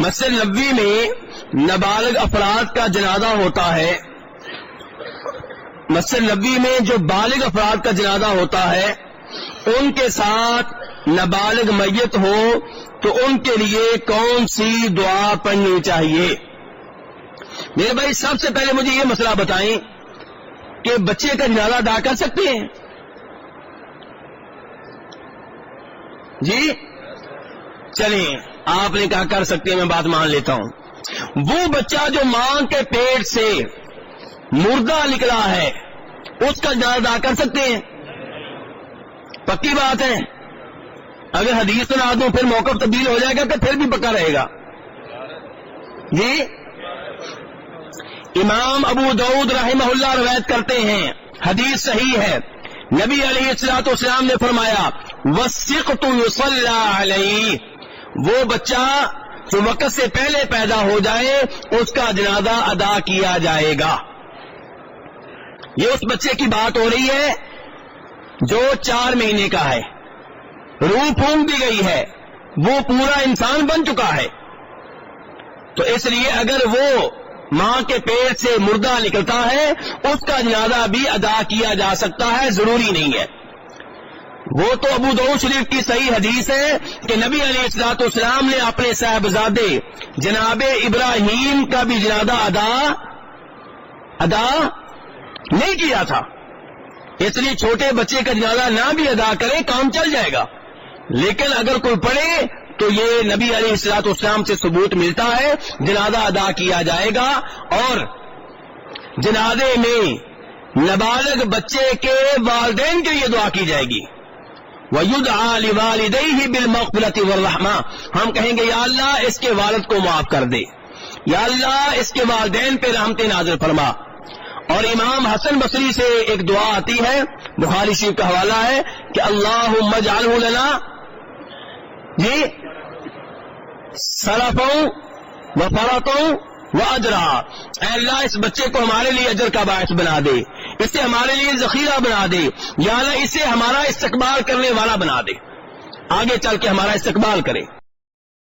مسجد نبوی میں نابالغ افراد کا جنازہ ہوتا ہے. مسجد نبوی میں جو بالغ افراد کا جنازہ ہوتا ہے ان کے ساتھ نابالغ میت ہو تو ان کے لیے کون سی دعا پڑھنی چاہیے؟ میرے بھائی سب سے پہلے مجھے یہ مسئلہ بتائیں کہ بچے کا جنازہ ادا کر سکتے ہیں؟ جی چلیں، آپ نے کہا کر سکتے ہیں، میں بات مان لیتا ہوں. وہ بچہ جو ماں کے پیٹ سے مردہ نکلا ہے اس کا جنازہ ادا کر سکتے ہیں؟ پکی بات ہے. اگر حدیث سنا دوں پھر موقف تبدیل ہو جائے گا کہ پھر بھی پکا رہے گا. جی امام ابو داؤد رحمہ اللہ روایت کرتے ہیں، حدیث صحیح ہے، نبی علیہ الصلوۃ والسلام نے فرمایا وَالسِّقْطُ يُصَلَّى عَلَيْهِ، وہ بچہ جو وقت سے پہلے پیدا ہو جائے اس کا جنازہ ادا کیا جائے گا. یہ اس بچے کی بات ہو رہی ہے جو 4 مہینے کا ہے، روح پھونک دی گئی ہے، وہ پورا انسان بن چکا ہے. تو اس لیے اگر وہ ماں کے پیٹ سے مردہ نکلتا ہے اس کا جنازہ بھی ادا کیا جا سکتا ہے، ضروری نہیں ہے. وہ تو ابو داؤد شریف کی صحیح حدیث ہے کہ نبی علیہ الصلوۃ والسلام نے اپنے صاحبزادے جناب ابراہیم کا بھی جنازہ ادا نہیں کیا تھا. اس لیے چھوٹے بچے کا جنازہ نہ بھی ادا کرے کام چل جائے گا، لیکن اگر کوئی پڑھے تو یہ نبی علیہ الصلوۃ والسلام سے ثبوت ملتا ہے، جنازہ ادا کیا جائے گا. اور جنازے میں نابالغ بچے کے والدین کے لیے دعا کی جائے گی. وَيُدْعَى لِوَالِدَيْهِ بِالْمَغْفِرَةِ وَالرَّحْمَةِ، ہم کہیں گے یا اللہ اس کے والد کو معاف کر دے، یا اللہ اس کے والدین پہ رحمت نازل فرما. اور امام حسن بصری سے ایک دعا آتی ہے، بخاری شریف کا حوالہ ہے کہ اللہم اجعلہ لنا جی سلفوں و فرطوں و اجرا، اے اللہ اس بچے کو ہمارے لیے اجر کا باعث بنا دے، اسے ہمارے لیے ذخیرہ بنا دے، یا اللہ اسے ہمارا استقبال کرنے والا بنا دے، آگے چل کے ہمارا استقبال کرے.